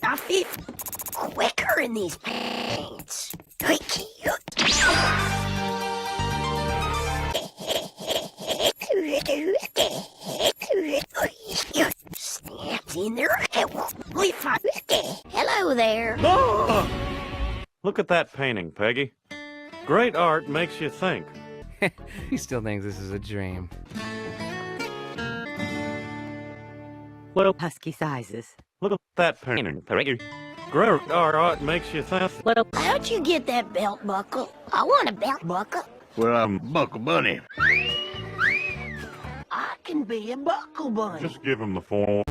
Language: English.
I feel quicker in these pants. Snaps in there. Hello there. Ah! Look at that painting, Peggy. Great art makes you think. He still thinks this is a dream. Well, Husky sizes. look at that painting, Peggy. Great art makes you think. Well, How'd you get that belt buckle? I want a belt buckle. Well, I'm Buckle Bunny. I can be a buckle bunny. just give him the phone.